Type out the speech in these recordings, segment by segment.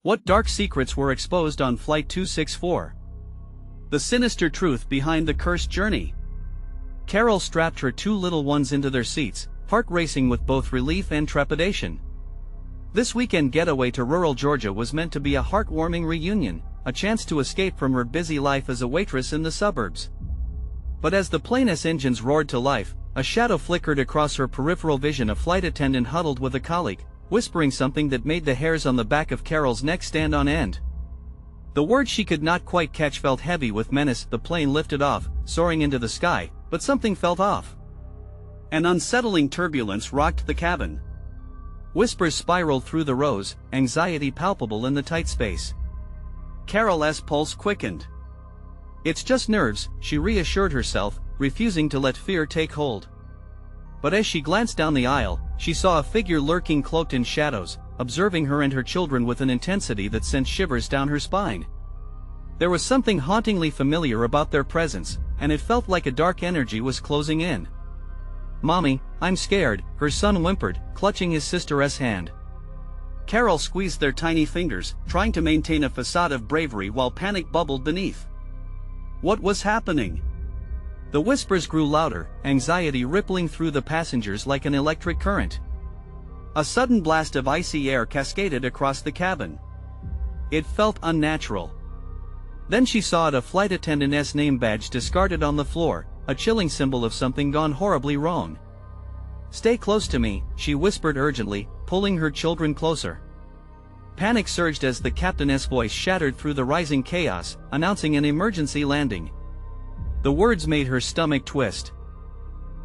What dark secrets were exposed on Flight 264? The sinister truth behind the cursed journey. Carol strapped her two little ones into their seats, heart racing with both relief and trepidation. This weekend getaway to rural Georgia was meant to be a heartwarming reunion, a chance to escape from her busy life as a waitress in the suburbs. But as the plane's engines roared to life, a shadow flickered across her peripheral vision. A flight attendant huddled with a colleague, whispering something that made the hairs on the back of Carol's neck stand on end. The words she could not quite catch felt heavy with menace. The plane lifted off, soaring into the sky, but something felt off. An unsettling turbulence rocked the cabin. Whispers spiraled through the rows, anxiety palpable in the tight space. Carol's pulse quickened. "It's just nerves," she reassured herself, refusing to let fear take hold. But as she glanced down the aisle, she saw a figure lurking cloaked in shadows, observing her and her children with an intensity that sent shivers down her spine. There was something hauntingly familiar about their presence, and it felt like a dark energy was closing in. "Mommy, I'm scared," her son whimpered, clutching his sister's hand. Carol squeezed their tiny fingers, trying to maintain a facade of bravery while panic bubbled beneath. What was happening? The whispers grew louder, anxiety rippling through the passengers like an electric current. A sudden blast of icy air cascaded across the cabin. It felt unnatural. Then she saw a flight attendant's name badge discarded on the floor, a chilling symbol of something gone horribly wrong. "Stay close to me," she whispered urgently, pulling her children closer. Panic surged as the captain's voice shattered through the rising chaos, announcing an emergency landing. The words made her stomach twist.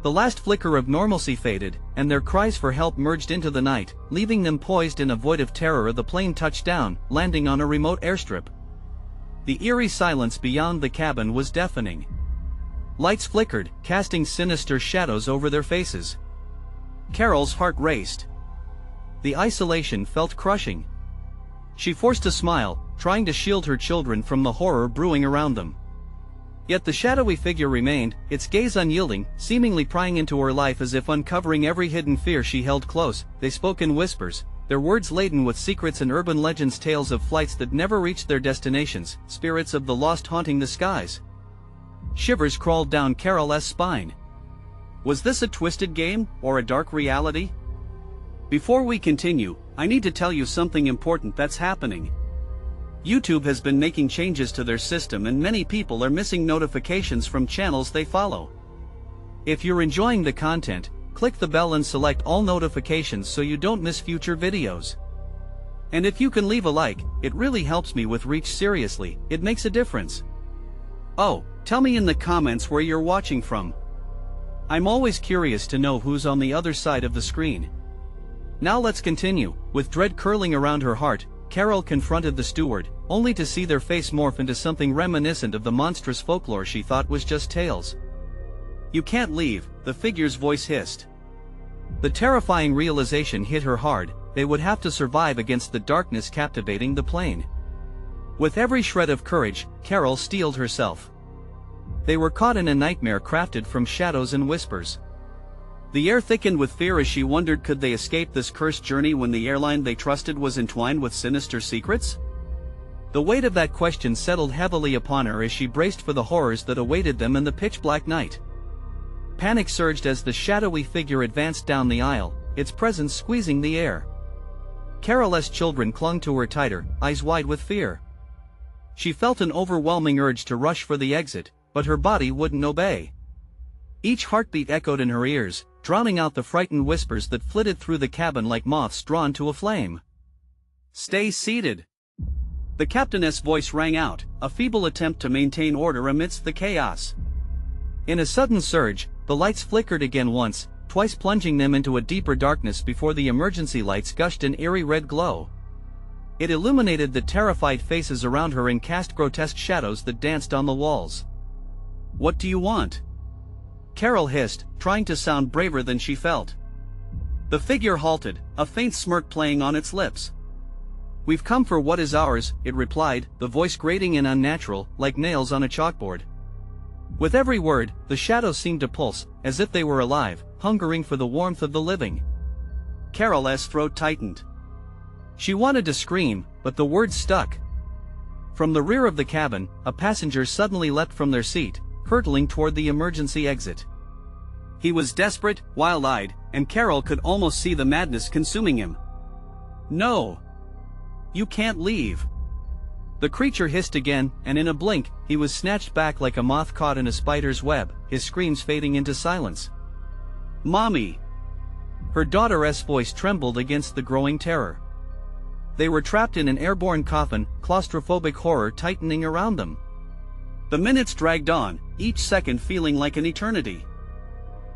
The last flicker of normalcy faded, and their cries for help merged into the night, leaving them poised in a void of terror. The plane touched down, landing on a remote airstrip. The eerie silence beyond the cabin was deafening. Lights flickered, casting sinister shadows over their faces. Carol's heart raced. The isolation felt crushing. She forced a smile, trying to shield her children from the horror brewing around them. Yet the shadowy figure remained, its gaze unyielding, seemingly prying into her life as if uncovering every hidden fear she held close. They spoke in whispers, their words laden with secrets and urban legends, tales of flights that never reached their destinations, spirits of the lost haunting the skies. Shivers crawled down Carol's spine. Was this a twisted game, or a dark reality? Before we continue, I need to tell you something important that's happening. YouTube has been making changes to their system, and many people are missing notifications from channels they follow. If you're enjoying the content, click the bell and select all notifications so you don't miss future videos. And if you can leave a like, it really helps me with reach. Seriously, it makes a difference. Oh, tell me in the comments where you're watching from. I'm always curious to know who's on the other side of the screen. Now let's continue. With dread curling around her heart, Carol confronted the steward, only to see their face morph into something reminiscent of the monstrous folklore she thought was just tales. "You can't leave," the figure's voice hissed. The terrifying realization hit her hard: they would have to survive against the darkness captivating the plane. With every shred of courage, Carol steeled herself. They were caught in a nightmare crafted from shadows and whispers. The air thickened with fear as she wondered, could they escape this cursed journey when the airline they trusted was entwined with sinister secrets? The weight of that question settled heavily upon her as she braced for the horrors that awaited them in the pitch-black night. Panic surged as the shadowy figure advanced down the aisle, its presence squeezing the air. Carol's children clung to her tighter, eyes wide with fear. She felt an overwhelming urge to rush for the exit, but her body wouldn't obey. Each heartbeat echoed in her ears, drowning out the frightened whispers that flitted through the cabin like moths drawn to a flame. "Stay seated." The captain's voice rang out, a feeble attempt to maintain order amidst the chaos. In a sudden surge, the lights flickered again, once, twice, plunging them into a deeper darkness before the emergency lights gushed an eerie red glow. It illuminated the terrified faces around her and cast grotesque shadows that danced on the walls. "What do you want?" Carol hissed, trying to sound braver than she felt. The figure halted, a faint smirk playing on its lips. "We've come for what is ours," it replied, the voice grating and unnatural, like nails on a chalkboard. With every word, the shadows seemed to pulse, as if they were alive, hungering for the warmth of the living. Carol's throat tightened. She wanted to scream, but the words stuck. From the rear of the cabin, a passenger suddenly leapt from their seat, hurtling toward the emergency exit. He was desperate, wild-eyed, and Carol could almost see the madness consuming him. "No! You can't leave!" The creature hissed again, and in a blink, he was snatched back like a moth caught in a spider's web, his screams fading into silence. "Mommy!" Her daughter's voice trembled against the growing terror. They were trapped in an airborne coffin, claustrophobic horror tightening around them. The minutes dragged on, each second feeling like an eternity.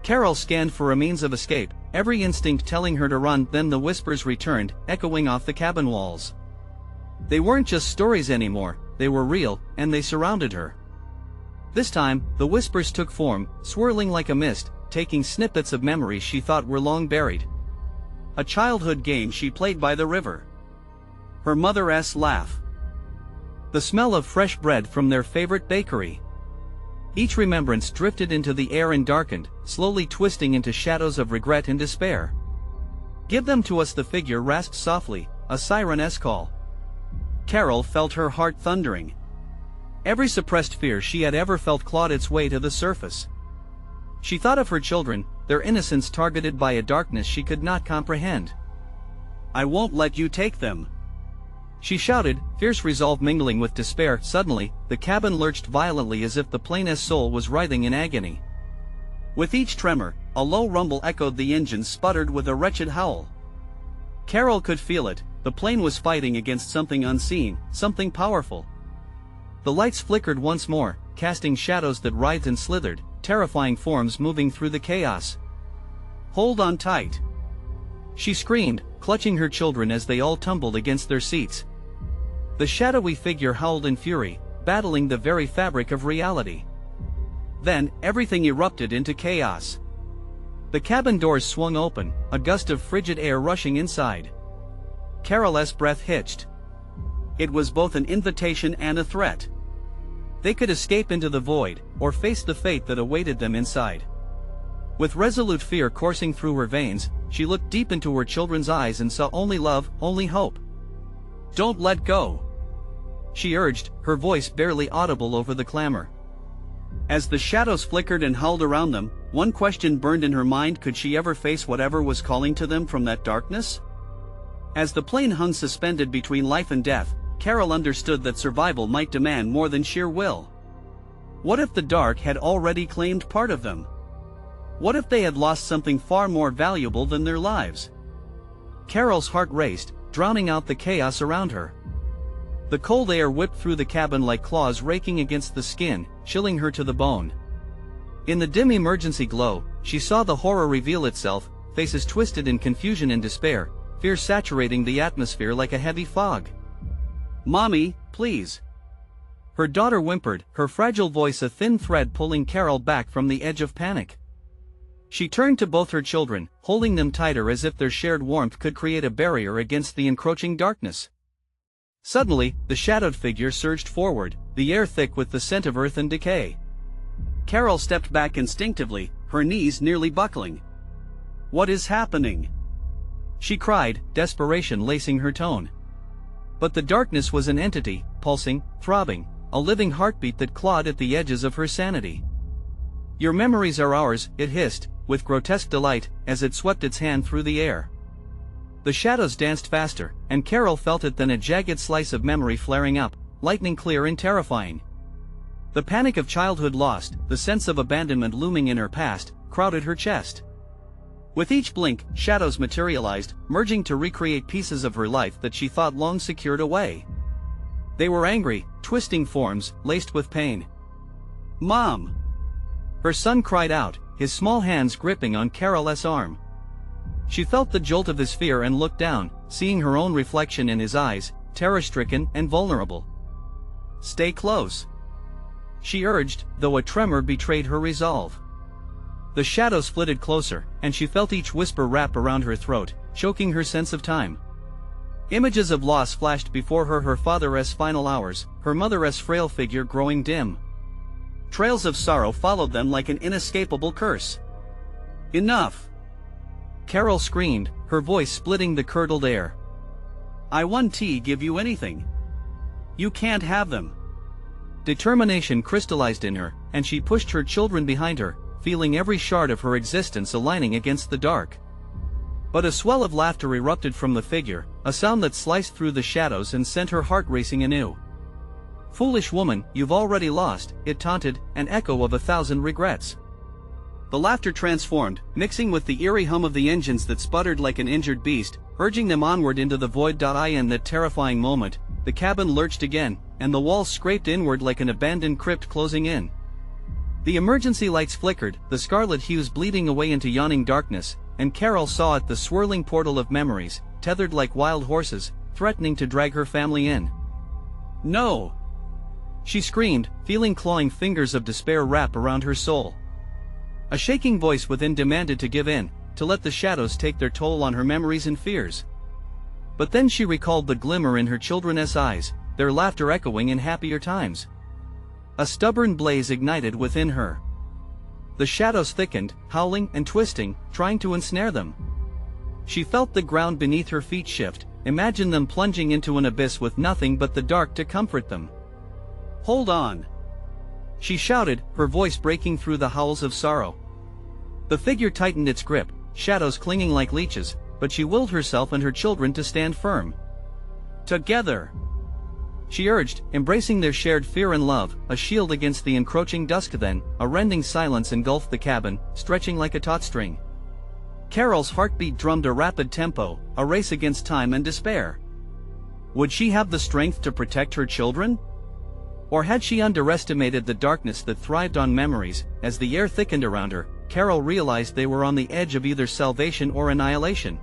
Carol scanned for a means of escape, every instinct telling her to run. Then the whispers returned, echoing off the cabin walls. They weren't just stories anymore, they were real, and they surrounded her. This time, the whispers took form, swirling like a mist, taking snippets of memories she thought were long buried. A childhood game she played by the river. Her mother's laugh. The smell of fresh bread from their favorite bakery. Each remembrance drifted into the air and darkened, slowly twisting into shadows of regret and despair. "Give them to us," the figure rasped softly, a siren's call. Carol felt her heart thundering. Every suppressed fear she had ever felt clawed its way to the surface. She thought of her children, their innocence targeted by a darkness she could not comprehend. "I won't let you take them," she shouted, fierce resolve mingling with despair. Suddenly, the cabin lurched violently as if the plane's soul was writhing in agony. With each tremor, a low rumble echoed, the engines sputtered with a wretched howl. Carol could feel it, the plane was fighting against something unseen, something powerful. The lights flickered once more, casting shadows that writhed and slithered, terrifying forms moving through the chaos. "Hold on tight!" she screamed, clutching her children as they all tumbled against their seats. The shadowy figure howled in fury, battling the very fabric of reality. Then, everything erupted into chaos. The cabin doors swung open, a gust of frigid air rushing inside. Carol's breath hitched. It was both an invitation and a threat. They could escape into the void, or face the fate that awaited them inside. With resolute fear coursing through her veins, she looked deep into her children's eyes and saw only love, only hope. "Don't let go," she urged, her voice barely audible over the clamor. As the shadows flickered and howled around them, one question burned in her mind: could she ever face whatever was calling to them from that darkness? As the plane hung suspended between life and death, Carol understood that survival might demand more than sheer will. What if the dark had already claimed part of them? What if they had lost something far more valuable than their lives? Carol's heart raced, drowning out the chaos around her. The cold air whipped through the cabin like claws raking against the skin, chilling her to the bone. In the dim emergency glow, she saw the horror reveal itself, faces twisted in confusion and despair, fear saturating the atmosphere like a heavy fog. "Mommy, please!" Her daughter whimpered, her fragile voice a thin thread pulling Carol back from the edge of panic. She turned to both her children, holding them tighter as if their shared warmth could create a barrier against the encroaching darkness. Suddenly, the shadowed figure surged forward, the air thick with the scent of earth and decay. Carol stepped back instinctively, her knees nearly buckling. "What is happening?" she cried, desperation lacing her tone. But the darkness was an entity, pulsing, throbbing, a living heartbeat that clawed at the edges of her sanity. "Your memories are ours," it hissed, with grotesque delight, as it swept its hand through the air. The shadows danced faster, and Carol felt it then, a jagged slice of memory flaring up, lightning clear and terrifying. The panic of childhood lost, the sense of abandonment looming in her past, crowded her chest. With each blink, shadows materialized, merging to recreate pieces of her life that she thought long secured away. They were angry, twisting forms, laced with pain. "Mom!" her son cried out, his small hands gripping on Carol's arm. She felt the jolt of his fear and looked down, seeing her own reflection in his eyes, terror-stricken and vulnerable. "Stay close," she urged, though a tremor betrayed her resolve. The shadows flitted closer, and she felt each whisper wrap around her throat, choking her sense of time. Images of loss flashed before her father's final hours, her mother's frail figure growing dim. Trails of sorrow followed them like an inescapable curse. "Enough!" Carol screamed, her voice splitting the curdled air. I won't give you anything. You can't have them. Determination crystallized in her, and she pushed her children behind her, feeling every shard of her existence aligning against the dark. But a swell of laughter erupted from the figure, a sound that sliced through the shadows and sent her heart racing anew. "Foolish woman, you've already lost," it taunted, an echo of 1,000 regrets. The laughter transformed, mixing with the eerie hum of the engines that sputtered like an injured beast, urging them onward into the void. In that terrifying moment, the cabin lurched again, and the walls scraped inward like an abandoned crypt closing in. The emergency lights flickered, the scarlet hues bleeding away into yawning darkness, and Carol saw it, the swirling portal of memories, tethered like wild horses, threatening to drag her family in. "No!" she screamed, feeling clawing fingers of despair wrap around her soul. A shaking voice within demanded to give in, to let the shadows take their toll on her memories and fears. But then she recalled the glimmer in her children's eyes, their laughter echoing in happier times. A stubborn blaze ignited within her. The shadows thickened, howling and twisting, trying to ensnare them. She felt the ground beneath her feet shift, imagined them plunging into an abyss with nothing but the dark to comfort them. "Hold on!" she shouted, her voice breaking through the howls of sorrow. The figure tightened its grip, shadows clinging like leeches, but she willed herself and her children to stand firm. "Together!" she urged, embracing their shared fear and love, a shield against the encroaching dusk. Then, a rending silence engulfed the cabin, stretching like a taut string. Carol's heartbeat drummed a rapid tempo, a race against time and despair. Would she have the strength to protect her children? Or had she underestimated the darkness that thrived on memories? As the air thickened around her, Carol realized they were on the edge of either salvation or annihilation.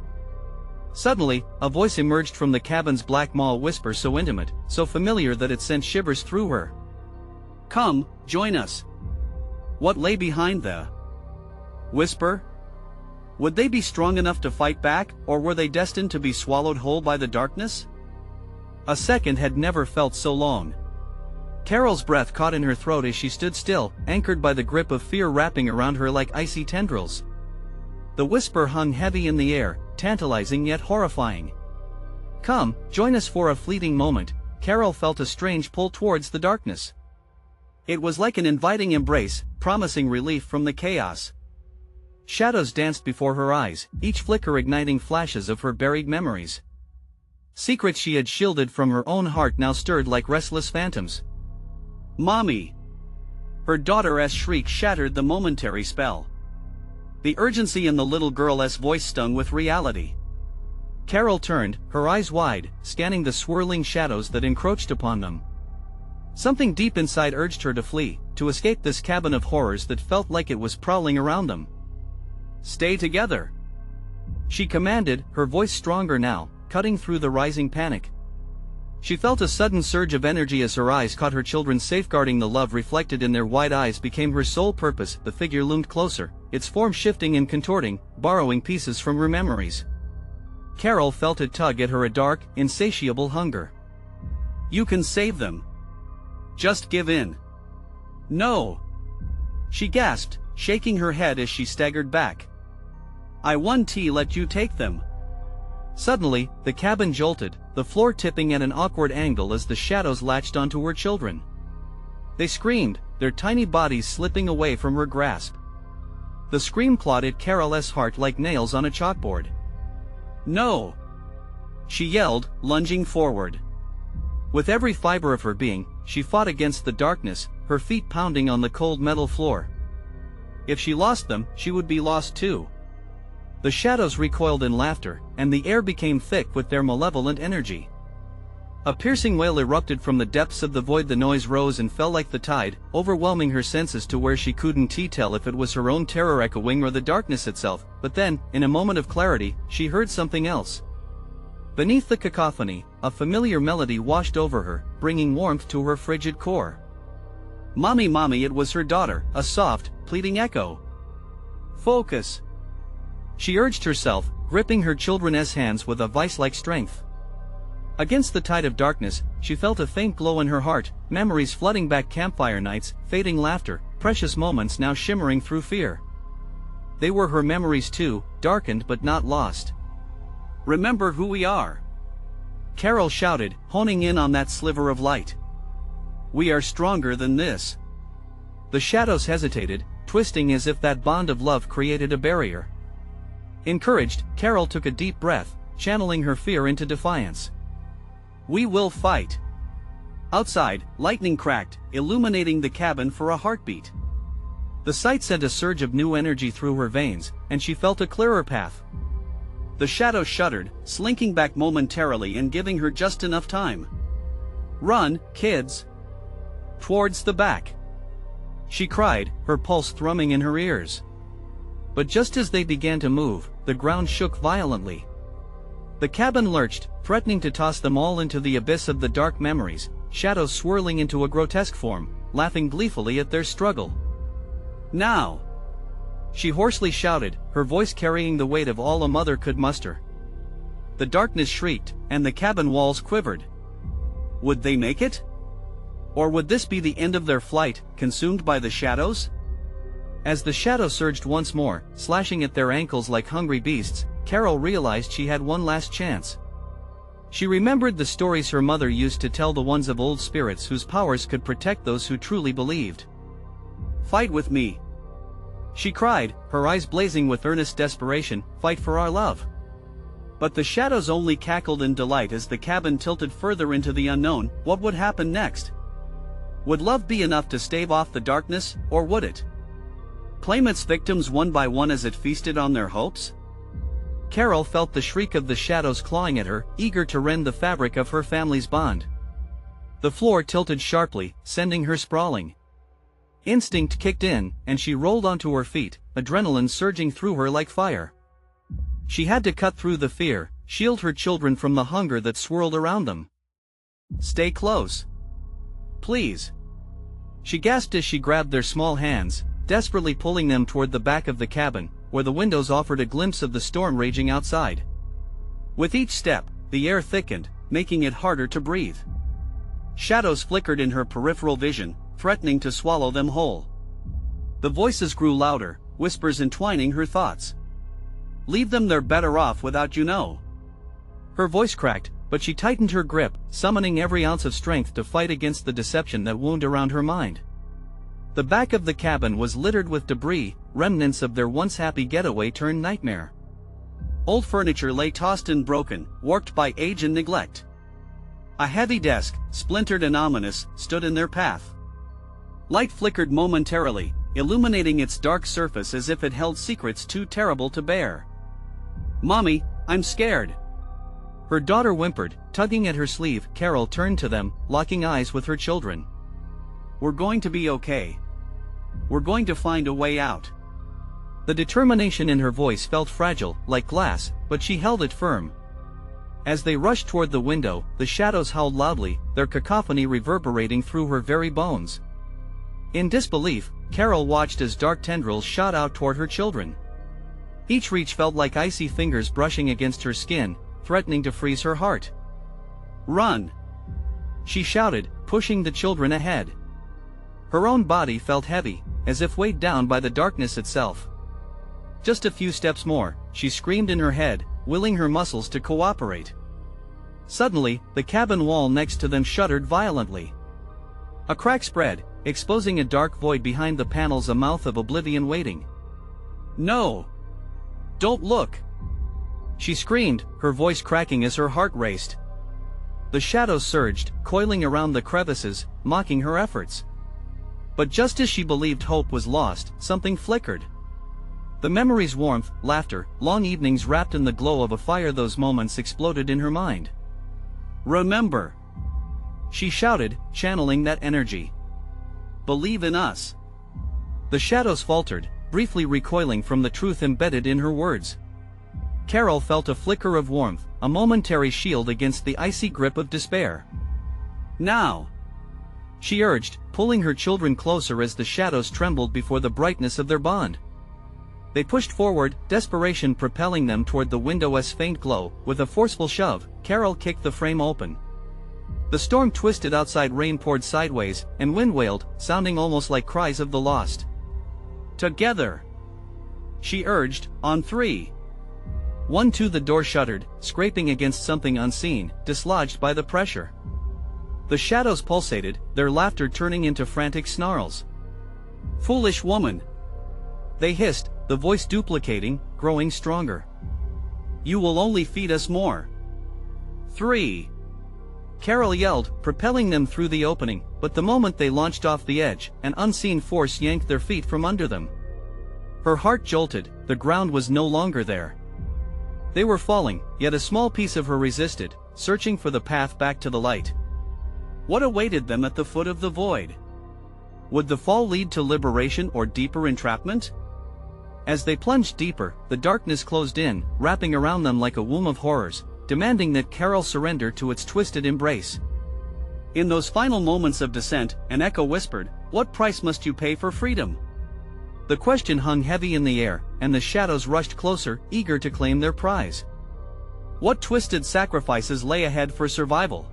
Suddenly, a voice emerged from the cabin's black maw, whisper so intimate, so familiar that it sent shivers through her. "Come, join us." What lay behind the whisper? Would they be strong enough to fight back, or were they destined to be swallowed whole by the darkness? A second had never felt so long. Carol's breath caught in her throat as she stood still, anchored by the grip of fear wrapping around her like icy tendrils. The whisper hung heavy in the air, tantalizing yet horrifying. "Come, join us for a fleeting moment." Carol felt a strange pull towards the darkness. It was like an inviting embrace, promising relief from the chaos. Shadows danced before her eyes, each flicker igniting flashes of her buried memories. Secrets she had shielded from her own heart now stirred like restless phantoms. "Mommy!" Her daughter's shriek shattered the momentary spell. The urgency in the little girl's voice stung with reality. Carol turned, her eyes wide, scanning the swirling shadows that encroached upon them. Something deep inside urged her to flee, to escape this cabin of horrors that felt like it was prowling around them. "Stay together!" she commanded, her voice stronger now, cutting through the rising panic. She felt a sudden surge of energy as her eyes caught her children, safeguarding the love reflected in their wide eyes became her sole purpose. The figure loomed closer, its form shifting and contorting, borrowing pieces from her memories. Carol felt it tug at her, a dark, insatiable hunger. "You can save them. Just give in." "No!" she gasped, shaking her head as she staggered back. "I won't let you take them." Suddenly, the cabin jolted, the floor tipping at an awkward angle as the shadows latched onto her children. They screamed, their tiny bodies slipping away from her grasp. The scream clawed at Carol's heart like nails on a chalkboard. "No!" she yelled, lunging forward. With every fiber of her being, she fought against the darkness, her feet pounding on the cold metal floor. If she lost them, she would be lost too. The shadows recoiled in laughter, and the air became thick with their malevolent energy. A piercing wail erupted from the depths of the void. The noise rose and fell like the tide, overwhelming her senses to where she couldn't tell if it was her own terror echoing or the darkness itself. But then, in a moment of clarity, she heard something else. Beneath the cacophony, a familiar melody washed over her, bringing warmth to her frigid core. "Mommy, mommy!" It was her daughter, a soft, pleading echo. "Focus!" she urged herself, gripping her children's hands with a vice-like strength. Against the tide of darkness, she felt a faint glow in her heart, memories flooding back, campfire nights, fading laughter, precious moments now shimmering through fear. They were her memories too, darkened but not lost. "Remember who we are." Carol shouted, honing in on that sliver of light. "We are stronger than this." The shadows hesitated, twisting as if that bond of love created a barrier. Encouraged, Carol took a deep breath, channeling her fear into defiance. "We will fight." Outside, lightning cracked, illuminating the cabin for a heartbeat. The sight sent a surge of new energy through her veins, and she felt a clearer path. The shadow shuddered, slinking back momentarily and giving her just enough time. "Run, kids!" "Towards the back!" she cried, her pulse thrumming in her ears. But just as they began to move, the ground shook violently. The cabin lurched, threatening to toss them all into the abyss of the dark memories, shadows swirling into a grotesque form, laughing gleefully at their struggle. "Now!" she hoarsely shouted, her voice carrying the weight of all a mother could muster. The darkness shrieked, and the cabin walls quivered. Would they make it? Or would this be the end of their flight, consumed by the shadows? As the shadow surged once more, slashing at their ankles like hungry beasts, Carol realized she had one last chance. She remembered the stories her mother used to tell, the ones of old spirits whose powers could protect those who truly believed. "Fight with me!" she cried, her eyes blazing with earnest desperation. "Fight for our love!" But the shadows only cackled in delight as the cabin tilted further into the unknown. What would happen next? Would love be enough to stave off the darkness, or would it claim its victims one by one as it feasted on their hopes? Carol felt the shriek of the shadows clawing at her, eager to rend the fabric of her family's bond. The floor tilted sharply, sending her sprawling. Instinct kicked in, and she rolled onto her feet, adrenaline surging through her like fire. She had to cut through the fear, shield her children from the hunger that swirled around them. "Stay close. Please," she gasped as she grabbed their small hands, desperately pulling them toward the back of the cabin, where the windows offered a glimpse of the storm raging outside. With each step, the air thickened, making it harder to breathe. Shadows flickered in her peripheral vision, threatening to swallow them whole. The voices grew louder, whispers entwining her thoughts. "Leave them, they're better off without you know." Her voice cracked, but she tightened her grip, summoning every ounce of strength to fight against the deception that wound around her mind. The back of the cabin was littered with debris, remnants of their once happy getaway turned nightmare. Old furniture lay tossed and broken, warped by age and neglect. A heavy desk, splintered and ominous, stood in their path. Light flickered momentarily, illuminating its dark surface as if it held secrets too terrible to bear. "Mommy, I'm scared," her daughter whimpered, tugging at her sleeve. Carol turned to them, locking eyes with her children. "We're going to be okay. We're going to find a way out." The determination in her voice felt fragile, like glass, but she held it firm. As they rushed toward the window, the shadows howled loudly, their cacophony reverberating through her very bones. In disbelief, Carol watched as dark tendrils shot out toward her children. Each reach felt like icy fingers brushing against her skin, threatening to freeze her heart. "Run!" she shouted, pushing the children ahead. Her own body felt heavy, as if weighed down by the darkness itself. "Just a few steps more," she screamed in her head, willing her muscles to cooperate. Suddenly, the cabin wall next to them shuddered violently. A crack spread, exposing a dark void behind the panels, a mouth of oblivion waiting. "No! Don't look!" she screamed, her voice cracking as her heart raced. The shadows surged, coiling around the crevices, mocking her efforts. But just as she believed hope was lost, something flickered. The memory's warmth, laughter, long evenings wrapped in the glow of a fire, those moments exploded in her mind. "Remember!" she shouted, channeling that energy. "Believe in us." The shadows faltered, briefly recoiling from the truth embedded in her words. Carol felt a flicker of warmth, a momentary shield against the icy grip of despair. "Now!" she urged, pulling her children closer as the shadows trembled before the brightness of their bond. They pushed forward, desperation propelling them toward the window's faint glow. With a forceful shove, Carol kicked the frame open. The storm twisted outside, rain poured sideways, and wind wailed, sounding almost like cries of the lost. "Together!" she urged, "on three. 1-2 the door shuddered, scraping against something unseen, dislodged by the pressure. The shadows pulsated, their laughter turning into frantic snarls. "Foolish woman!" they hissed, the voice duplicating, growing stronger. "You will only feed us more." 3. Carol yelled, propelling them through the opening, but the moment they launched off the edge, an unseen force yanked their feet from under them. Her heart jolted, the ground was no longer there. They were falling, yet a small piece of her resisted, searching for the path back to the light. What awaited them at the foot of the void? Would the fall lead to liberation or deeper entrapment? As they plunged deeper, the darkness closed in, wrapping around them like a womb of horrors, demanding that Carol surrender to its twisted embrace. In those final moments of descent, an echo whispered, "What price must you pay for freedom?" The question hung heavy in the air, and the shadows rushed closer, eager to claim their prize. What twisted sacrifices lay ahead for survival?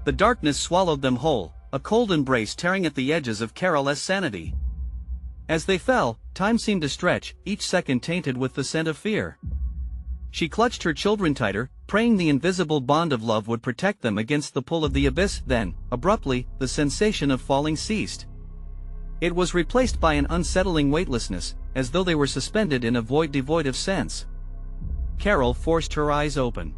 The darkness swallowed them whole, a cold embrace tearing at the edges of Carol's sanity. As they fell, time seemed to stretch, each second tainted with the scent of fear. She clutched her children tighter, praying the invisible bond of love would protect them against the pull of the abyss. Then, abruptly, the sensation of falling ceased. It was replaced by an unsettling weightlessness, as though they were suspended in a void devoid of sense. Carol forced her eyes open.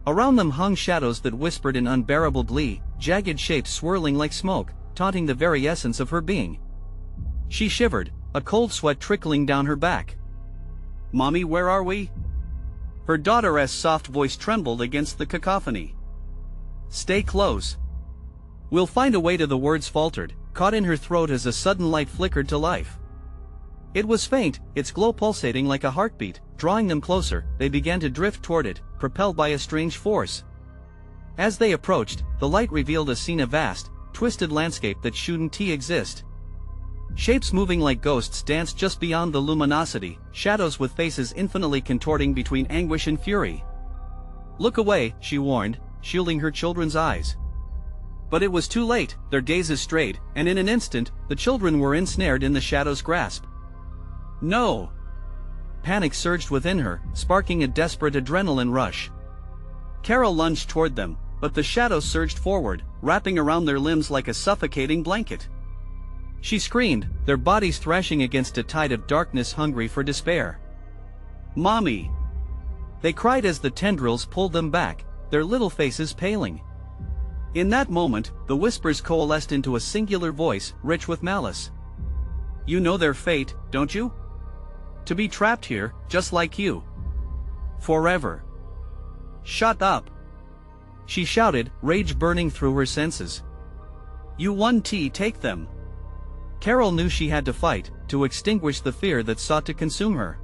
Around them hung shadows that whispered in unbearable glee, jagged shapes swirling like smoke, taunting the very essence of her being. She shivered, a cold sweat trickling down her back. "Mommy, where are we?" Her daughter's soft voice trembled against the cacophony. "Stay close." "We'll find a way to," the words faltered, caught in her throat as a sudden light flickered to life. It was faint, its glow pulsating like a heartbeat, drawing them closer. They began to drift toward it, propelled by a strange force. As they approached, the light revealed a scene, a vast, twisted landscape that shouldn't exist. Shapes moving like ghosts danced just beyond the luminosity, shadows with faces infinitely contorting between anguish and fury. "Look away," she warned, shielding her children's eyes. But it was too late, their gazes strayed, and in an instant, the children were ensnared in the shadow's grasp. "No!" Panic surged within her, sparking a desperate adrenaline rush. Carol lunged toward them, but the shadows surged forward, wrapping around their limbs like a suffocating blanket. She screamed, their bodies thrashing against a tide of darkness hungry for despair. "Mommy!" they cried as the tendrils pulled them back, their little faces paling. In that moment, the whispers coalesced into a singular voice, rich with malice. "You know their fate, don't you? To be trapped here, just like you. Forever." "Shut up!" she shouted, rage burning through her senses. "You won. Take them." Carol knew she had to fight, to extinguish the fear that sought to consume her.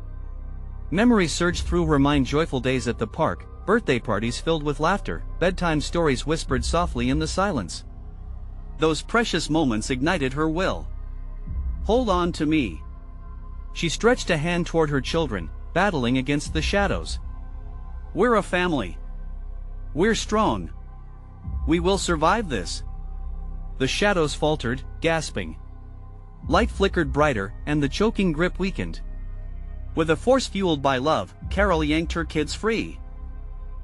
Memories surged through her mind, joyful days at the park, birthday parties filled with laughter, bedtime stories whispered softly in the silence. Those precious moments ignited her will. "Hold on to me." She stretched a hand toward her children, battling against the shadows. "We're a family. We're strong. We will survive this." The shadows faltered, gasping. Light flickered brighter, and the choking grip weakened. With a force fueled by love, Carol yanked her kids free.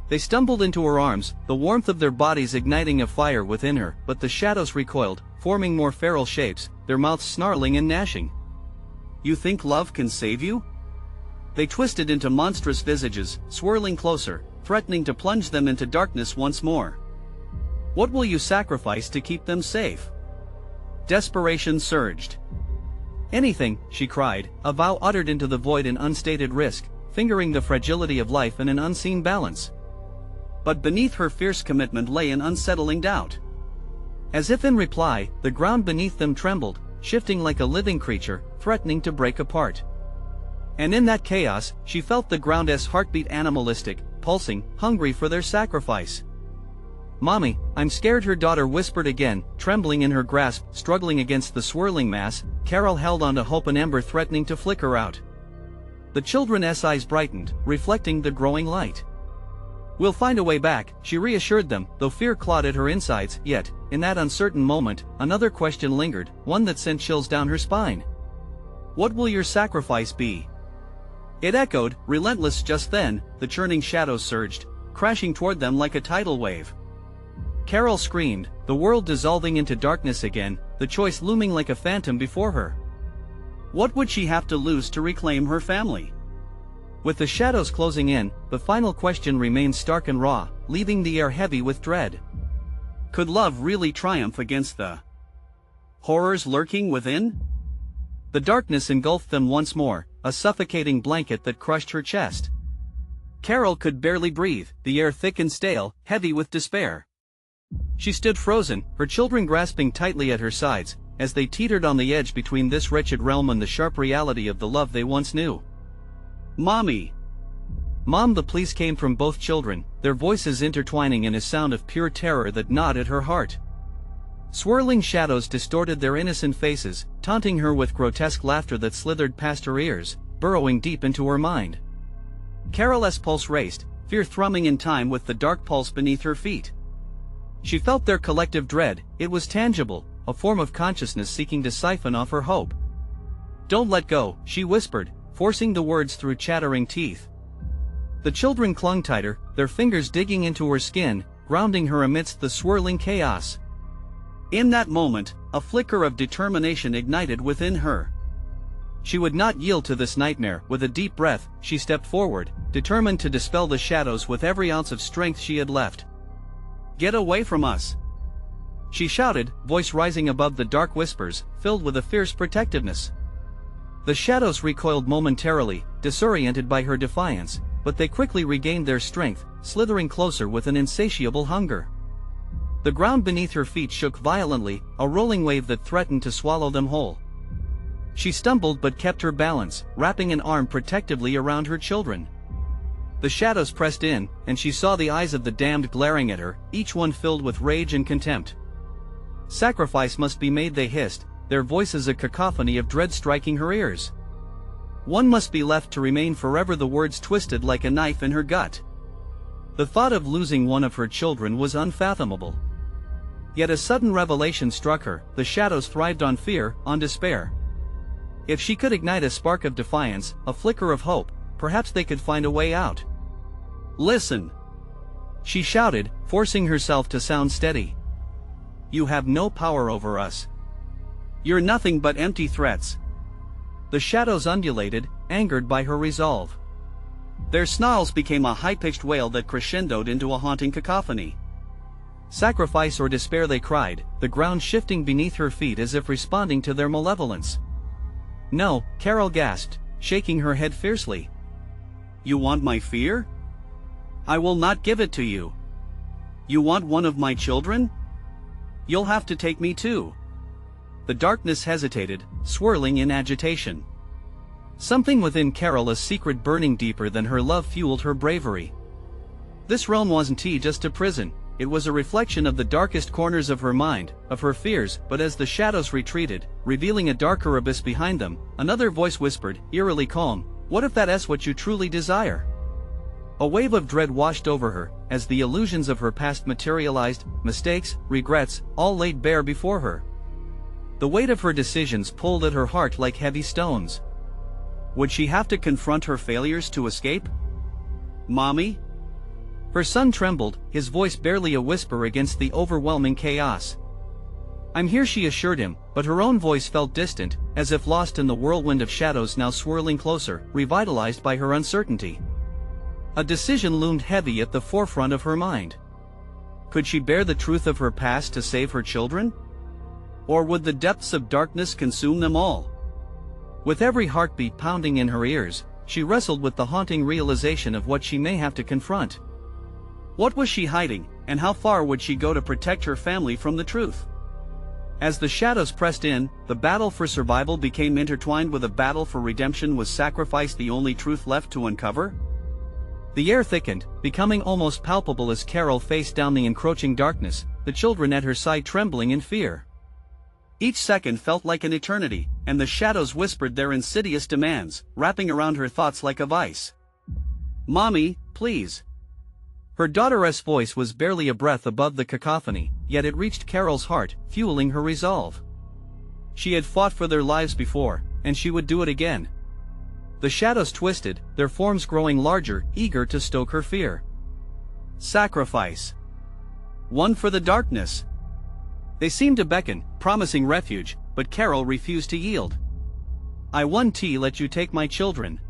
They stumbled into her arms, the warmth of their bodies igniting a fire within her, but the shadows recoiled, forming more feral shapes, their mouths snarling and gnashing. "You think love can save you?" They twisted into monstrous visages, swirling closer, threatening to plunge them into darkness once more. "What will you sacrifice to keep them safe?" Desperation surged. "Anything," she cried, a vow uttered into the void in unstated risk, fingering the fragility of life in an unseen balance. But beneath her fierce commitment lay an unsettling doubt. As if in reply, the ground beneath them trembled, shifting like a living creature, threatening to break apart. And in that chaos, she felt the ground's heartbeat, animalistic, pulsing, hungry for their sacrifice. "Mommy, I'm scared," her daughter whispered again, trembling in her grasp, struggling against the swirling mass. Carol held on to hope, an ember threatening to flicker out. The children's eyes brightened, reflecting the growing light. "We'll find a way back," she reassured them, though fear clawed at her insides. Yet, in that uncertain moment, another question lingered, one that sent chills down her spine. "What will your sacrifice be?" It echoed, relentless. Just then, the churning shadows surged, crashing toward them like a tidal wave. Carol screamed, the world dissolving into darkness again, the choice looming like a phantom before her. What would she have to lose to reclaim her family? With the shadows closing in, the final question remained stark and raw, leaving the air heavy with dread. Could love really triumph against the horrors lurking within? The darkness engulfed them once more, a suffocating blanket that crushed her chest. Carol could barely breathe, the air thick and stale, heavy with despair. She stood frozen, her children grasping tightly at her sides, as they teetered on the edge between this wretched realm and the sharp reality of the love they once knew. "Mommy!" "Mom!" The pleas came from both children, their voices intertwining in a sound of pure terror that gnawed at her heart. Swirling shadows distorted their innocent faces, taunting her with grotesque laughter that slithered past her ears, burrowing deep into her mind. Carol's pulse raced, fear thrumming in time with the dark pulse beneath her feet. She felt their collective dread, it was tangible, a form of consciousness seeking to siphon off her hope. "Don't let go," she whispered, forcing the words through chattering teeth. The children clung tighter, their fingers digging into her skin, grounding her amidst the swirling chaos. In that moment, a flicker of determination ignited within her. She would not yield to this nightmare. With a deep breath, she stepped forward, determined to dispel the shadows with every ounce of strength she had left. "Get away from us!" she shouted, voice rising above the dark whispers, filled with a fierce protectiveness. The shadows recoiled momentarily, disoriented by her defiance, but they quickly regained their strength, slithering closer with an insatiable hunger. The ground beneath her feet shook violently, a rolling wave that threatened to swallow them whole. She stumbled but kept her balance, wrapping an arm protectively around her children. The shadows pressed in, and she saw the eyes of the damned glaring at her, each one filled with rage and contempt. "Sacrifice must be made," they hissed, their voices a cacophony of dread striking her ears. "One must be left to remain forever," the words twisted like a knife in her gut. The thought of losing one of her children was unfathomable. Yet a sudden revelation struck her, the shadows thrived on fear, on despair. If she could ignite a spark of defiance, a flicker of hope, perhaps they could find a way out. "Listen!" she shouted, forcing herself to sound steady. "You have no power over us. You're nothing but empty threats." The shadows undulated, angered by her resolve. Their snarls became a high-pitched wail that crescendoed into a haunting cacophony. "Sacrifice or despair," they cried, the ground shifting beneath her feet as if responding to their malevolence. "No," Carol gasped, shaking her head fiercely. "You want my fear? I will not give it to you. You want one of my children? You'll have to take me too." The darkness hesitated, swirling in agitation. Something within Carol, a secret burning deeper than her love, fueled her bravery. This realm wasn't just a prison, it was a reflection of the darkest corners of her mind, of her fears. But as the shadows retreated, revealing a darker abyss behind them, another voice whispered, eerily calm, "What if that's what you truly desire?" A wave of dread washed over her, as the illusions of her past materialized, mistakes, regrets, all laid bare before her. The weight of her decisions pulled at her heart like heavy stones. Would she have to confront her failures to escape? "Mommy?" Her son trembled, his voice barely a whisper against the overwhelming chaos. "I'm here," she assured him, but her own voice felt distant, as if lost in the whirlwind of shadows now swirling closer, revitalized by her uncertainty. A decision loomed heavy at the forefront of her mind. Could she bear the truth of her past to save her children? Or would the depths of darkness consume them all? With every heartbeat pounding in her ears, she wrestled with the haunting realization of what she may have to confront. What was she hiding, and how far would she go to protect her family from the truth? As the shadows pressed in, the battle for survival became intertwined with a battle for redemption. Was sacrifice the only truth left to uncover? The air thickened, becoming almost palpable as Carol faced down the encroaching darkness, the children at her side trembling in fear. Each second felt like an eternity, and the shadows whispered their insidious demands, wrapping around her thoughts like a vice. "Mommy, please." Her daughter's voice was barely a breath above the cacophony, yet it reached Carol's heart, fueling her resolve. She had fought for their lives before, and she would do it again. The shadows twisted, their forms growing larger, eager to stoke her fear. Sacrifice. One for the darkness. They seemed to beckon, promising refuge, but Carol refused to yield. I won't let you take my children.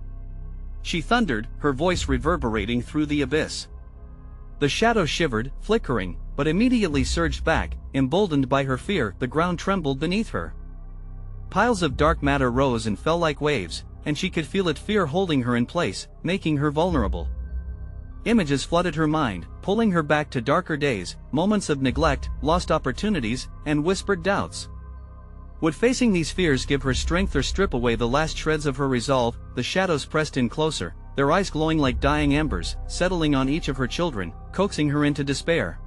She thundered, her voice reverberating through the abyss. The shadow shivered, flickering, but immediately surged back, emboldened by her fear. The ground trembled beneath her. Piles of dark matter rose and fell like waves, and she could feel it, fear holding her in place, making her vulnerable. Images flooded her mind, pulling her back to darker days, moments of neglect, lost opportunities, and whispered doubts. Would facing these fears give her strength or strip away the last shreds of her resolve? The shadows pressed in closer, their eyes glowing like dying embers, settling on each of her children, coaxing her into despair.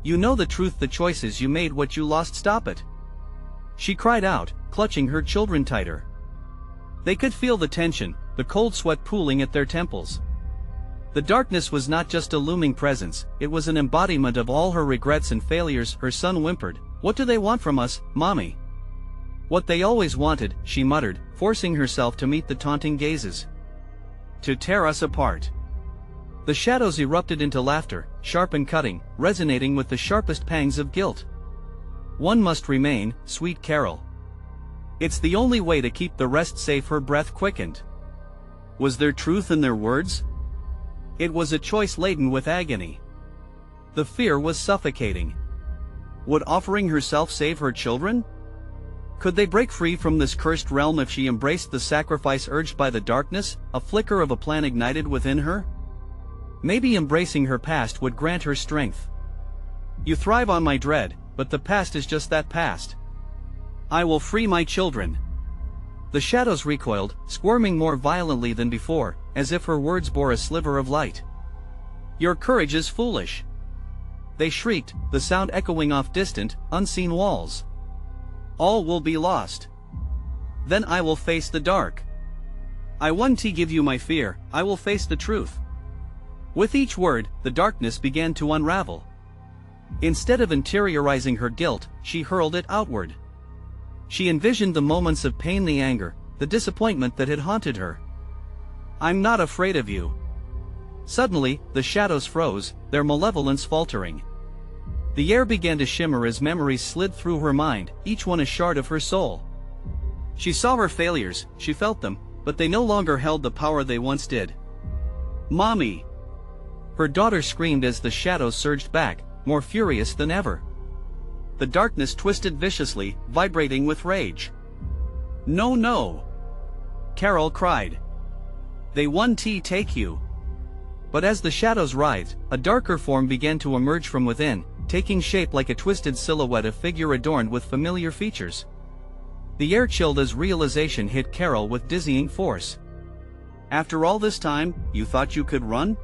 You know the truth, the choices you made, what you lost, stop it. She cried out, clutching her children tighter. They could feel the tension, the cold sweat pooling at their temples. The darkness was not just a looming presence, it was an embodiment of all her regrets and failures. Her son whimpered, "What do they want from us, Mommy?" "What they always wanted," she muttered, forcing herself to meet the taunting gazes. "To tear us apart." The shadows erupted into laughter, sharp and cutting, resonating with the sharpest pangs of guilt. "One must remain, sweet Carol. It's the only way to keep the rest safe." Her breath quickened. Was there truth in their words? It was a choice laden with agony. The fear was suffocating. Would offering herself save her children? Could they break free from this cursed realm if she embraced the sacrifice urged by the darkness? A flicker of a plan ignited within her. Maybe embracing her past would grant her strength. "You thrive on my dread, but the past is just that, past. I will free my children." The shadows recoiled, squirming more violently than before, as if her words bore a sliver of light. "Your courage is foolish." They shrieked, the sound echoing off distant, unseen walls. "All will be lost. Then I will face the dark. I won't give you my fear, I will face the truth." With each word, the darkness began to unravel. Instead of interiorizing her guilt, she hurled it outward. She envisioned the moments of pain, the anger, the disappointment that had haunted her. "I'm not afraid of you." Suddenly, the shadows froze, their malevolence faltering. The air began to shimmer as memories slid through her mind, each one a shard of her soul. She saw her failures, she felt them, but they no longer held the power they once did. "Mommy!" Her daughter screamed as the shadows surged back, more furious than ever. The darkness twisted viciously, vibrating with rage. "No, no!" Carol cried. "They won't take you." But as the shadows writhed, a darker form began to emerge from within, taking shape like a twisted silhouette, a figure adorned with familiar features. The air chilled as realization hit Carol with dizzying force. "After all this time, you thought you could run?"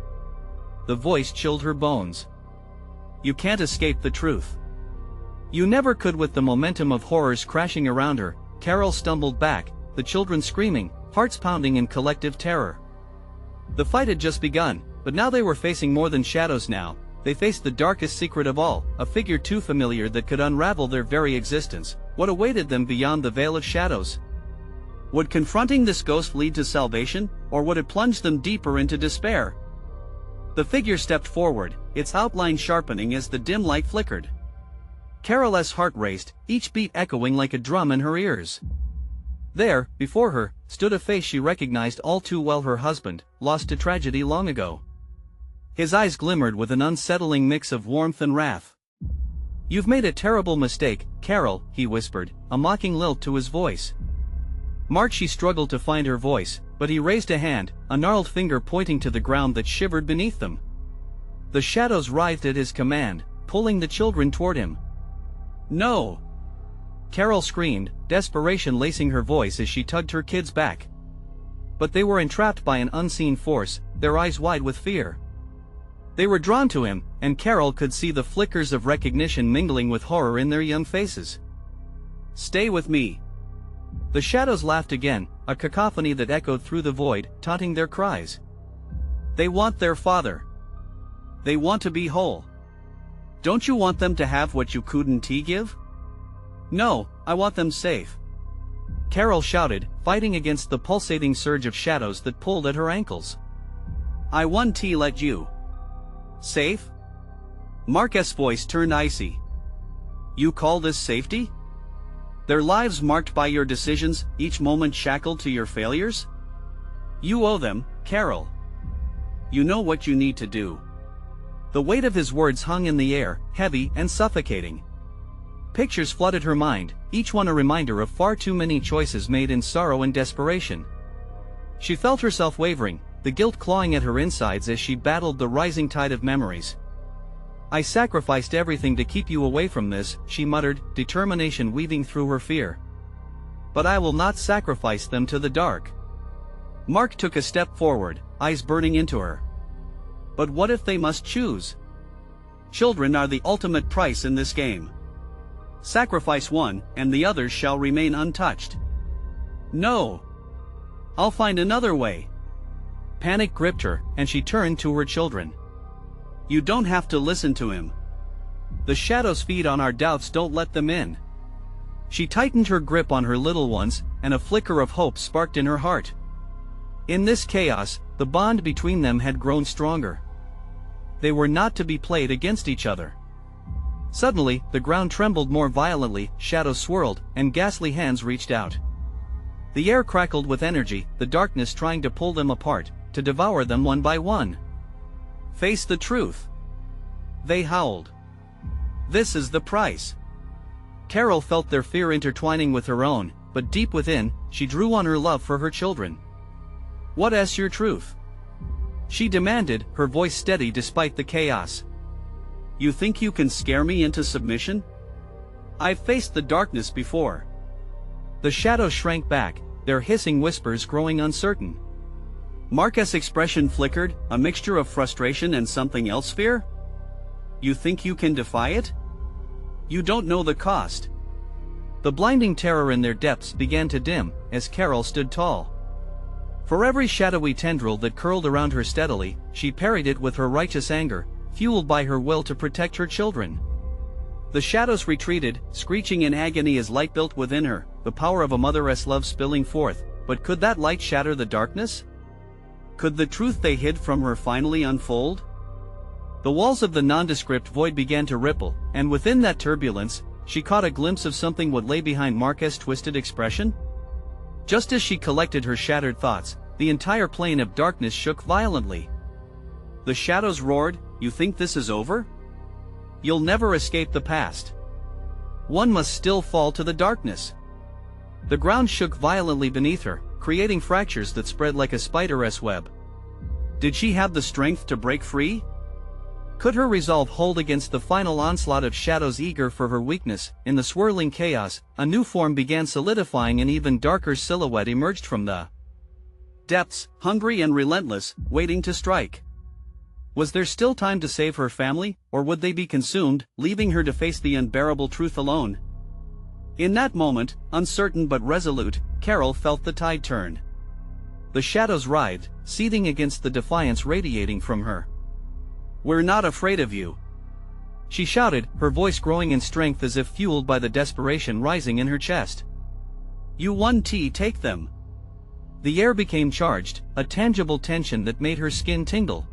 The voice chilled her bones. "You can't escape the truth. You never could." With the momentum of horrors crashing around her, Carol stumbled back, the children screaming, hearts pounding in collective terror. The fight had just begun, but now they were facing more than shadows now. They faced the darkest secret of all, a figure too familiar that could unravel their very existence. What awaited them beyond the veil of shadows? Would confronting this ghost lead to salvation, or would it plunge them deeper into despair? The figure stepped forward, its outline sharpening as the dim light flickered. Carol's heart raced, each beat echoing like a drum in her ears. There, before her, stood a face she recognized all too well, her husband, lost to tragedy long ago. His eyes glimmered with an unsettling mix of warmth and wrath. "You've made a terrible mistake, Carol," he whispered, a mocking lilt to his voice. Mark, she struggled to find her voice, but he raised a hand, a gnarled finger pointing to the ground that shivered beneath them. The shadows writhed at his command, pulling the children toward him. "No!" Carol screamed, desperation lacing her voice as she tugged her kids back. But they were entrapped by an unseen force, their eyes wide with fear. They were drawn to him, and Carol could see the flickers of recognition mingling with horror in their young faces. "Stay with me." The shadows laughed again, a cacophony that echoed through the void, taunting their cries. "They want their father. They want to be whole. Don't you want them to have what you couldn't give?" "No, I want them safe." Carol shouted, fighting against the pulsating surge of shadows that pulled at her ankles. "I won't let you. Safe?" Marcus' voice turned icy. "You call this safety? Their lives marked by your decisions, each moment shackled to your failures? You owe them, Carol. You know what you need to do." The weight of his words hung in the air, heavy and suffocating. Pictures flooded her mind, each one a reminder of far too many choices made in sorrow and desperation. She felt herself wavering, the guilt clawing at her insides as she battled the rising tide of memories. "I sacrificed everything to keep you away from this," she muttered, determination weaving through her fear. "But I will not sacrifice them to the dark." Mark took a step forward, eyes burning into her. "But what if they must choose? Children are the ultimate price in this game. Sacrifice one, and the others shall remain untouched." "No. I'll find another way." Panic gripped her, and she turned to her children. "You don't have to listen to him. The shadows feed on our doubts, don't let them in." She tightened her grip on her little ones, and a flicker of hope sparked in her heart. In this chaos, the bond between them had grown stronger. They were not to be played against each other. Suddenly, the ground trembled more violently, shadows swirled, and ghastly hands reached out. The air crackled with energy, the darkness trying to pull them apart, to devour them one by one. "Face the truth," they howled. "This is the price." Carol felt their fear intertwining with her own, but deep within, she drew on her love for her children. "What is your truth?" she demanded, her voice steady despite the chaos. "You think you can scare me into submission? I've faced the darkness before." The shadows shrank back, their hissing whispers growing uncertain. Marcus' expression flickered, a mixture of frustration and something else, fear? "You think you can defy it? You don't know the cost." The blinding terror in their depths began to dim, as Carol stood tall. For every shadowy tendril that curled around her steadily, she parried it with her righteous anger, fueled by her will to protect her children. The shadows retreated, screeching in agony as light built within her, the power of a mother's love spilling forth. But could that light shatter the darkness? Could the truth they hid from her finally unfold? The walls of the nondescript void began to ripple, and within that turbulence, she caught a glimpse of something what lay behind Marcus' twisted expression. Just as she collected her shattered thoughts, the entire plane of darkness shook violently. The shadows roared, "You think this is over? You'll never escape the past. One must still fall to the darkness." The ground shook violently beneath her, creating fractures that spread like a spider's web. Did she have the strength to break free? Could her resolve hold against the final onslaught of shadows eager for her weakness? In the swirling chaos, a new form began solidifying, an even darker silhouette emerged from the depths, hungry and relentless, waiting to strike. Was there still time to save her family, or would they be consumed, leaving her to face the unbearable truth alone? In that moment, uncertain but resolute, Carol felt the tide turn. The shadows writhed, seething against the defiance radiating from her. "We're not afraid of you," she shouted, her voice growing in strength as if fueled by the desperation rising in her chest. "You won't take them." The air became charged, a tangible tension that made her skin tingle.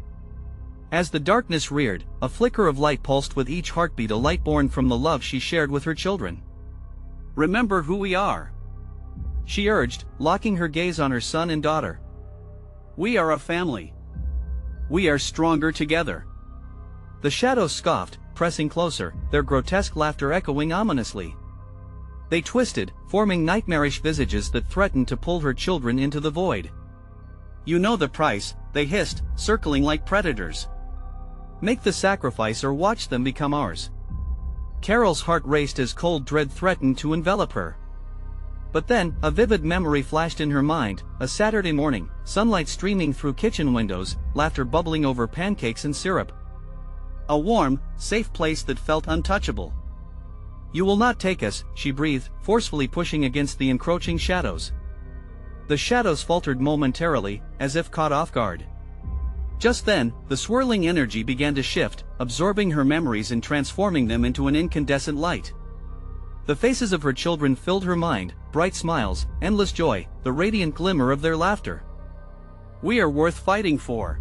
As the darkness reared, a flicker of light pulsed with each heartbeat, a light born from the love she shared with her children. "Remember who we are," she urged, locking her gaze on her son and daughter. "We are a family. We are stronger together." The shadows scoffed, pressing closer, their grotesque laughter echoing ominously. They twisted, forming nightmarish visages that threatened to pull her children into the void. "You know the price," they hissed, circling like predators. "Make the sacrifice or watch them become ours." Carol's heart raced as cold dread threatened to envelop her. But then, a vivid memory flashed in her mind, a Saturday morning, sunlight streaming through kitchen windows, laughter bubbling over pancakes and syrup. A warm, safe place that felt untouchable. "You will not take us," she breathed, forcefully pushing against the encroaching shadows. The shadows faltered momentarily, as if caught off guard. Just then, the swirling energy began to shift, absorbing her memories and transforming them into an incandescent light. The faces of her children filled her mind, bright smiles, endless joy, the radiant glimmer of their laughter. "We are worth fighting for,"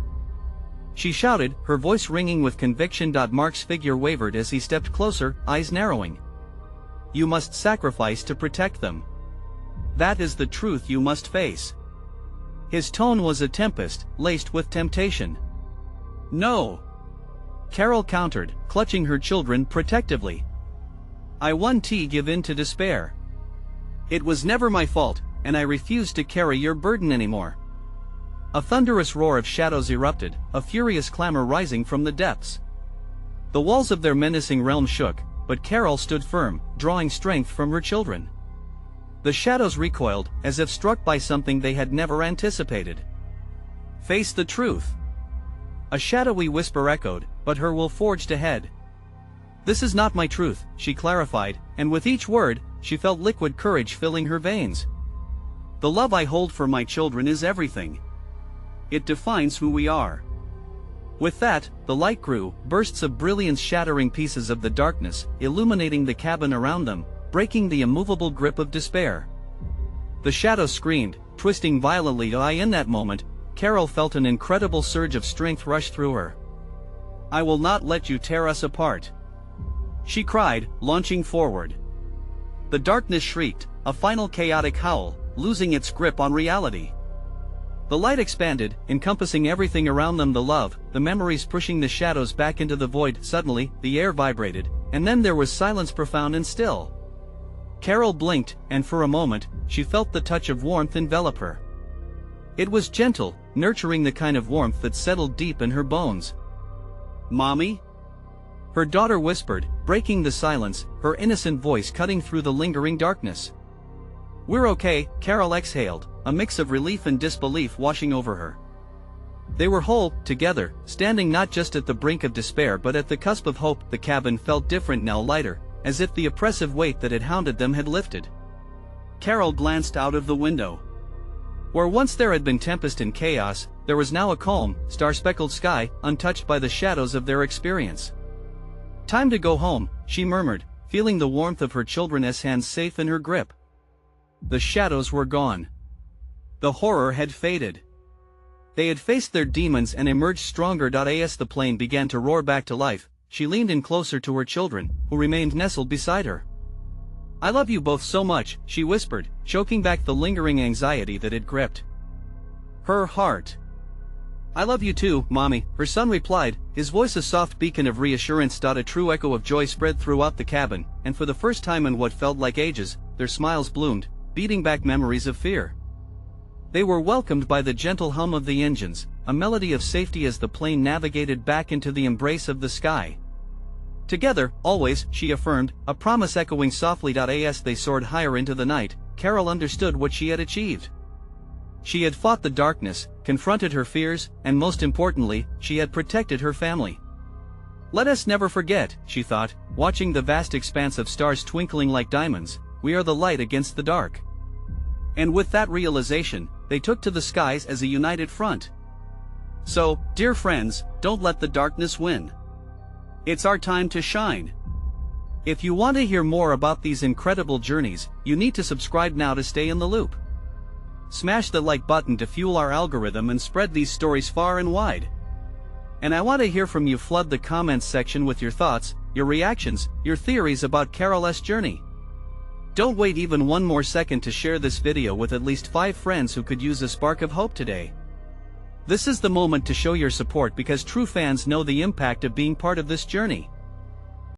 she shouted, her voice ringing with conviction. Mark's figure wavered as he stepped closer, eyes narrowing. "You must sacrifice to protect them. That is the truth you must face." His tone was a tempest, laced with temptation. "No," Carol countered, clutching her children protectively. "I won't give in to despair. It was never my fault, and I refuse to carry your burden anymore." A thunderous roar of shadows erupted, a furious clamor rising from the depths. The walls of their menacing realm shook, but Carol stood firm, drawing strength from her children. The shadows recoiled, as if struck by something they had never anticipated. "Face the truth," a shadowy whisper echoed, but her will forged ahead. "This is not my truth," she clarified, and with each word, she felt liquid courage filling her veins. "The love I hold for my children is everything. It defines who we are." With that, the light grew, bursts of brilliance shattering pieces of the darkness, illuminating the cabin around them, breaking the immovable grip of despair. The shadows screamed, twisting violently. In that moment, Carol felt an incredible surge of strength rush through her. "I will not let you tear us apart," she cried, launching forward. The darkness shrieked, a final chaotic howl, losing its grip on reality. The light expanded, encompassing everything around them, the love, the memories, pushing the shadows back into the void. Suddenly, the air vibrated, and then there was silence, profound and still. Carol blinked, and for a moment, she felt the touch of warmth envelop her. It was gentle, nurturing, the kind of warmth that settled deep in her bones. "Mommy?" her daughter whispered, breaking the silence, her innocent voice cutting through the lingering darkness. "We're okay," Carol exhaled, a mix of relief and disbelief washing over her. They were whole, together, standing not just at the brink of despair but at the cusp of hope. The cabin felt different now, lighter, as if the oppressive weight that had hounded them had lifted. Carol glanced out of the window. Where once there had been tempest and chaos, there was now a calm, star-speckled sky, untouched by the shadows of their experience. "Time to go home," she murmured, feeling the warmth of her children's hands safe in her grip. The shadows were gone. The horror had faded. They had faced their demons and emerged stronger. As the plane began to roar back to life, she leaned in closer to her children, who remained nestled beside her. "I love you both so much," she whispered, choking back the lingering anxiety that had gripped her heart. "I love you too, Mommy," her son replied, his voice a soft beacon of reassurance. A true echo of joy spread throughout the cabin, and for the first time in what felt like ages, their smiles bloomed, beating back memories of fear. They were welcomed by the gentle hum of the engines, a melody of safety as the plane navigated back into the embrace of the sky. "Together, always," she affirmed, a promise echoing softly. As they soared higher into the night, Carol understood what she had achieved. She had fought the darkness, confronted her fears, and most importantly, she had protected her family. "Let us never forget," she thought, watching the vast expanse of stars twinkling like diamonds, "we are the light against the dark." And with that realization, they took to the skies as a united front. So, dear friends, don't let the darkness win. It's our time to shine. If you want to hear more about these incredible journeys, you need to subscribe now to stay in the loop. Smash the like button to fuel our algorithm and spread these stories far and wide. And I want to hear from you. Flood the comments section with your thoughts, your reactions, your theories about Carol's journey. Don't wait even one more second to share this video with at least 5 friends who could use a spark of hope today. This is the moment to show your support, because true fans know the impact of being part of this journey.